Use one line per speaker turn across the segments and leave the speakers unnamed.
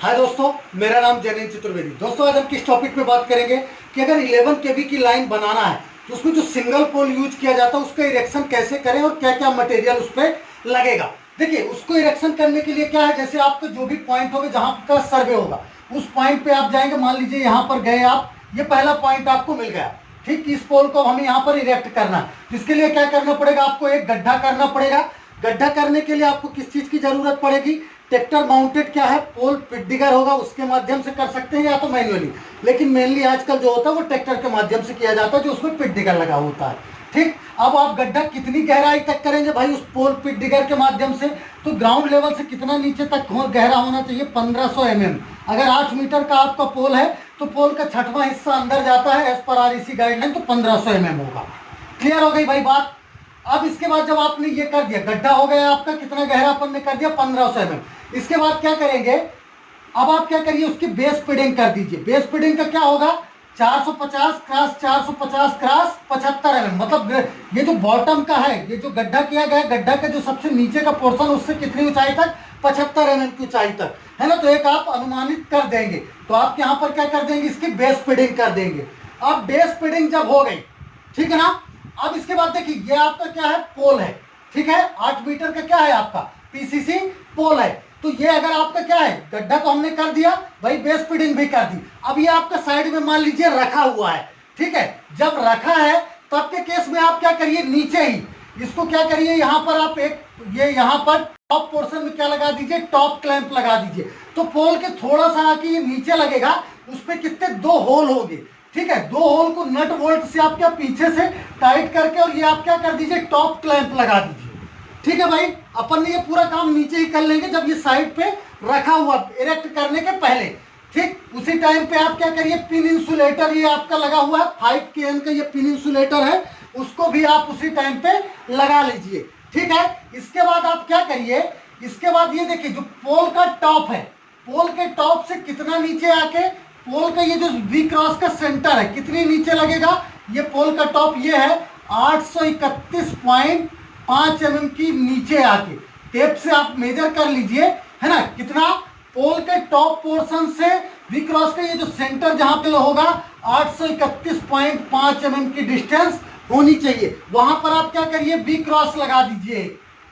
हाय दोस्तों, मेरा नाम जैनेन्द्र चतुर्वेदी। दोस्तों, आज हम किस टॉपिक पे बात करेंगे कि अगर 11 केवी की लाइन बनाना है तो उसमें जो सिंगल पोल यूज किया जाता है उसका इरेक्शन कैसे करें और क्या क्या मटेरियल उस पर लगेगा। देखिए, उसको इरेक्शन करने के लिए क्या है, जैसे आपका जो भी पॉइंट होगा जहां का सर्वे होगा उस पॉइंट पे आप जाएंगे। मान लीजिए यहाँ पर गए आप, ये पहला पॉइंट आपको मिल गया। ठीक, इस पोल को हमें यहाँ पर इरेक्ट करना है, इसके लिए क्या करना पड़ेगा, आपको एक गड्ढा करना पड़ेगा। गड्ढा करने के लिए आपको किस चीज की जरूरत पड़ेगी, ट्रैक्टर माउंटेड क्या है पोल पिट डिगर होगा, उसके माध्यम से कर सकते हैं या तो मैन्युअली। लेकिन मेनली आजकल जो होता है वो ट्रैक्टर के माध्यम से किया जाता है, जो उसमें पिट डिगर लगा होता है। ठीक, अब आप गड्ढा कितनी गहराई तक करेंगे भाई उस पोल पिट डिगर के माध्यम से, तो ग्राउंड लेवल से कितना नीचे तक गहरा होना चाहिए, 1500 mm। अगर 8 मीटर का आपका पोल है तो पोल का 6वां हिस्सा अंदर जाता है एज पर REC गाइडलाइन, तो 1500 mm होगा। क्लियर हो गई भाई बात। अब इसके बाद जब आपने ये कर दिया, गड्ढा हो गया आपका, कितना गहरा अपन ने कर दिया, 1500 mm। इसके बाद क्या करेंगे, अब आप क्या करिए, उसकी बेस फिडिंग कर दीजिए। बेस फिडिंग का क्या होगा, 450 क्रॉस 450 क्रॉस 75 mm। मतलब ये जो बॉटम का है, ये जो गड्ढा किया गया, गड्ढा का जो सबसे नीचे का पोर्शन, उससे कितनी ऊंचाई तक, 75 mm की ऊंचाई तक, है ना। तो एक आप अनुमानित कर देंगे, तो आप यहाँ पर क्या कर देंगे, इसकी बेस फिडिंग कर देंगे। अब बेस फिडिंग जब हो गई, ठीक है ना, अब इसके बाद देखिए ये आपका क्या है, पोल है। ठीक है, 8 मीटर का क्या है आपका PCC पोल है। तो ये अगर आपका क्या है, गड्ढा तो हमने कर दिया भाई, बेस फिडिंग भी कर दी। अब ये आपका साइड में मान लीजिए रखा हुआ है। ठीक है, जब रखा है तब के केस में आप क्या करिए, नीचे ही इसको क्या करिए, यहाँ पर आप एक ये यहाँ पर टॉप पोर्शन में क्या लगा दीजिए, टॉप क्लैंप लगा दीजिए। तो पोल के थोड़ा सा आके ये नीचे लगेगा, उस पर कितने 2 होल होंगे। ठीक है, 2 होल को नट बोल्ट से आप क्या पीछे से टाइट करके, और ये आप क्या कर दीजिए, टॉप क्लैंप लगा दीजिए। ठीक है भाई, अपन ने ये पूरा काम नीचे ही कर लेंगे जब ये साइड पे रखा हुआ, इरेक्ट करने के पहले। ठीक, उसी टाइम पे आप क्या करिए, पिन इंसुलेटर ये आपका लगा हुआ है, 5 kN का ये पिन इंसुलेटर है, उसको भी आप उसी टाइम पे लगा लीजिए। ठीक है, इसके बाद आप क्या करिए, इसके बाद ये देखिए जो पोल का टॉप है, पोल के टॉप से कितना नीचे आके, पोल का ये जो V क्रॉस का सेंटर है कितनी नीचे लगेगा, ये पोल का टॉप ये है 831.5 mm की नीचे आके, टेप से आप मेजर कर लीजिए, है ना, कितना, पोल के टॉप पोर्शन से V क्रॉस का ये जो सेंटर जहां पे होगा 831.5 mm की डिस्टेंस होनी चाहिए। वहां पर आप क्या करिए, V क्रॉस लगा दीजिए।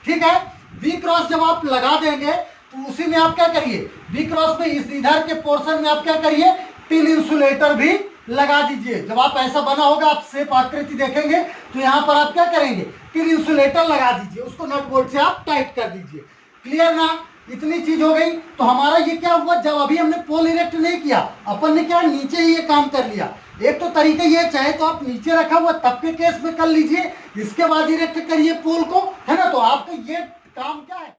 ठीक है, V क्रॉस जब आप लगा देंगे तो उसी में आप क्या करिए, V क्रॉस में इस इधर के पोर्शन में आप क्या करिए, पिन इंसुलेटर भी लगा दीजिए। जब आप ऐसा बना होगा, आप शेप आकृति देखेंगे तो यहाँ पर आप क्या करेंगे, पिन इंसुलेटर लगा दीजिए, उसको नट बोल्ट से आप टाइट कर दीजिए। क्लियर ना, इतनी चीज हो गई। तो हमारा ये क्या हुआ, जब अभी हमने पोल इरेक्ट नहीं किया, अपन ने क्या नीचे ही ये काम कर लिया। एक तो तरीका ये, चाहे तो आप नीचे रखा हुआ तब के केस में कर लीजिए, इसके बाद इरेक्ट करिए पोल को, है ना। तो आपका ये काम क्या है,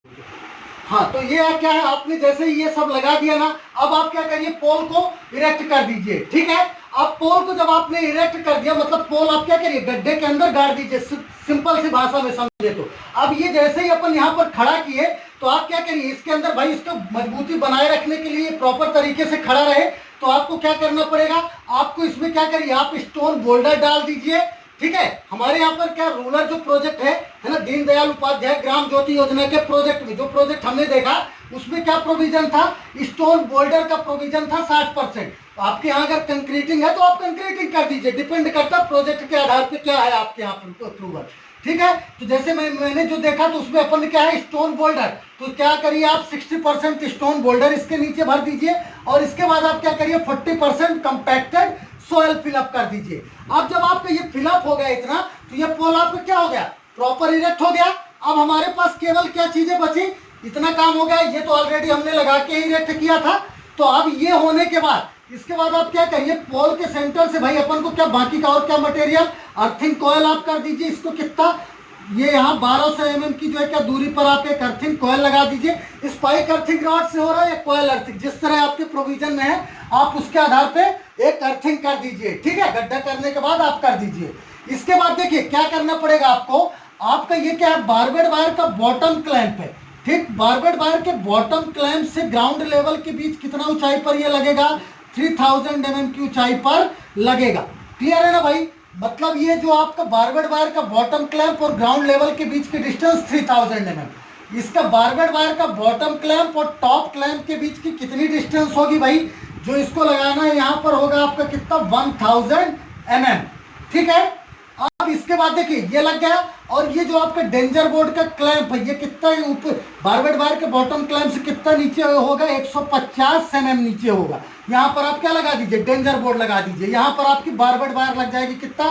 हाँ, तो ये क्या है, आपने जैसे ही ये सब लगा दिया ना, अब आप क्या करिए, पोल को इरेक्ट कर दीजिए। ठीक है, अब पोल को जब आपने इरेक्ट कर दिया, मतलब पोल आप क्या करिए, गड्ढे के अंदर गाड़ दीजिए, सिंपल सी भाषा में समझे तो। अब ये जैसे ही अपन यहाँ पर खड़ा किए, तो आप क्या करिए, इसके अंदर भाई इसको मजबूती बनाए रखने के लिए, प्रॉपर तरीके से खड़ा रहे, तो आपको क्या करना पड़ेगा, आपको इसमें क्या करिए, आप स्टोन बोल्डर डाल दीजिए। ठीक है, हमारे यहाँ पर क्या रूरल जो प्रोजेक्ट है ना, दीनदयाल उपाध्याय ग्राम ज्योति योजना के प्रोजेक्ट में, जो प्रोजेक्ट हमने देखा उसमें क्या प्रोविजन था, स्टोन बोल्डर का प्रोविजन था 60%। तो आपके यहाँ अगर कंक्रीटिंग है तो आप कंक्रीटिंग कर दीजिए, डिपेंड करता है प्रोजेक्ट के आधार पे क्या है आपके यहाँ पर अप्रूवल। ठीक है, तो जैसे मैंने जो देखा तो उसमें अपन क्या है, स्टोन बोल्डर, तो क्या करिए आप 60% स्टोन बोल्डर इसके नीचे भर दीजिए, और इसके बाद आप क्या करिए 40% कंपैक्टेड सोयल फिलअप कर दीजिए। अब जब आपका ये फिलअप हो गया इतना, तो ये पोल आपका क्या हो गया, प्रॉपर इरेक्ट हो गया। अब हमारे पास केवल क्या चीजें बची, इतना काम हो गया, ये तो ऑलरेडी हमने लगा के इरेक्ट किया था। तो अब ये होने के बाद, इसके बाद आप क्या करिए, पोल के सेंटर से भाई अपन को क्या बाकी का और क्या मटेरियल, अर्थिंग कॉयल आप कर दीजिए। इसको कितना, ये यहाँ 1200 mm की जो है क्या दूरी पर आप एक अर्थिंग कॉयल लगा दीजिए। स्पाइक अर्थिंग रॉड से हो रहा है या कॉयल अर्थिंग, जिस तरह आपके प्रोविजन में है आप उसके आधार पे एक अर्थिंग कर दीजिए। ठीक है, गड्ढा करने के बाद आप कर दीजिए। इसके बाद देखिए क्या करना पड़ेगा आपको, आपका ये क्या है, बारबेड वायर का बॉटम क्लैंप है। ठीक, बारबेड वायर के बॉटम क्लैंप से ग्राउंड लेवल के बीच कितना ऊंचाई पर ये लगेगा, 3000 mm की ऊंचाई पर लगेगा। क्लियर है ना भाई, मतलब ये जो आपका बारबेड वायर का बॉटम क्लैंप और ग्राउंड लेवल के बीच की डिस्टेंस 3000 mm। इसका बारबेड वायर का बॉटम क्लैंप और टॉप क्लैंप के बीच की कितनी डिस्टेंस होगी भाई? जो इसको लगाना है यहाँ पर होगा आपका कितना, 1000 mm। ठीक है, अब इसके बाद देखिए ये लग गया, और ये जो आपका डेंजर बोर्ड का क्लैंप है ये कितना ऊपर, बारबेड वायर के बॉटम क्लैंप से कितना नीचे होगा, 150 mm नीचे होगा। यहाँ पर आप क्या लगा दीजिए, डेंजर बोर्ड लगा दीजिए। यहाँ पर आपकी बारबेड वायर लग जाएगी कितना,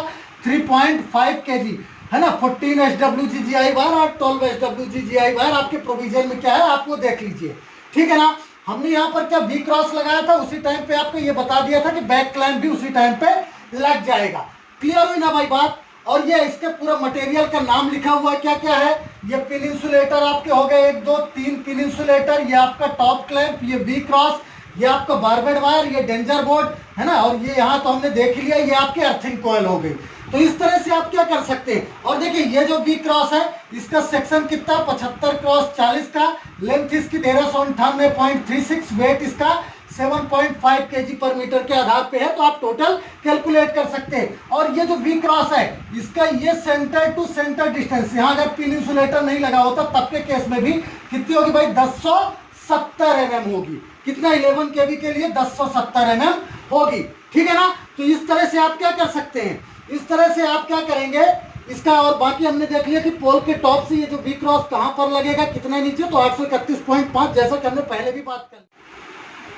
3.5 kg है ना। 14 SWGGI वायर और 12 SWGGI वायर आपके प्रोविजन में क्या है आप वो देख लीजिए। ठीक है ना। हमने यहाँ पर क्या वी क्रॉस लगाया था, उसी टाइम पे आपको ये बता दिया था कि बैक क्लैंप भी उसी टाइम पे लग जाएगा। क्लियर हुई ना भाई बात? और ये इसके पूरा मटेरियल का नाम लिखा हुआ है, क्या क्या है, ये पिन इंसुलेटर आपके हो गए 1 2 3 पिन इंसुलेटर, ये आपका टॉप क्लैंप, ये वी क्रॉस, ये आपका बारबेड वायर, ये डेंजर बोर्ड है ना, और ये यहाँ तो हमने देख लिया, ये आपकी अर्थिंग कॉइल हो गई। तो इस तरह से आप क्या कर सकते हैं। और देखिए ये जो वी क्रॉस है इसका सेक्शन कितना, 75 क्रॉस 40 का, लेंथ इसकी 1398.36, वेट इसका 7.5 kg पर मीटर के आधार पे है। तो आप टोटल कैलकुलेट कर सकते हैं। और ये जो वी क्रॉस है इसका ये सेंटर टू सेंटर डिस्टेंस, यहाँ अगर पिन इंसुलेटर नहीं लगा होता तब के केस में भी कितनी होगी भाई, 1070 mm होगी। कितना, 11 kV के लिए 1070 mm होगी। ठीक है ना। तो इस तरह से आप क्या कर सकते हैं, इस तरह से आप क्या करेंगे इसका। और बाकी हमने देख लिया कि पोल के टॉप से ये जो वी क्रॉस कहाँ पर लगेगा, कितना नीचे, तो 831.5, जैसा कि हमने पहले भी बात कर।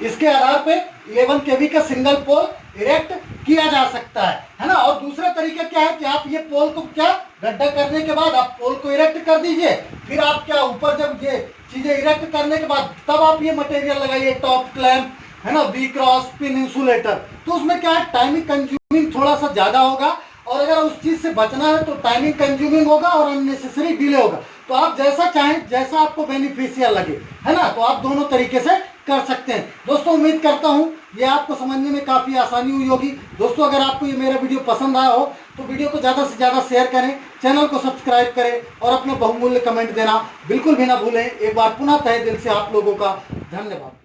इसके आधार पे 11 kV का सिंगल पोल इरेक्ट किया जा सकता है ना। और दूसरा तरीका क्या है कि आप ये पोल को क्या, गड्ढा करने के बाद आप पोल को इरेक्ट कर दीजिए, फिर आप क्या ऊपर जब ये चीजें इरेक्ट करने के बाद तब आप ये मटेरियल लगाइए, टॉप क्लैंप है ना, वी क्रॉस, पिन इंसुलेटर। तो उसमें क्या है, टाइमिंग कंज्यूमिंग थोड़ा सा ज्यादा होगा, और अगर उस चीज से बचना है तो टाइमिंग कंज्यूमिंग होगा और अननेसेसरी डिले होगा। तो आप जैसा चाहें, जैसा आपको बेनिफिशियल लगे है ना, तो आप दोनों तरीके से कर सकते हैं। दोस्तों उम्मीद करता हूं ये आपको समझने में काफ़ी आसानी हुई होगी। दोस्तों अगर आपको ये मेरा वीडियो पसंद आया हो तो वीडियो को ज़्यादा से ज़्यादा शेयर करें, चैनल को सब्सक्राइब करें और अपने बहुमूल्य कमेंट देना बिल्कुल भी ना भूलें। एक बार पुनः तहे दिल से आप लोगों का धन्यवाद।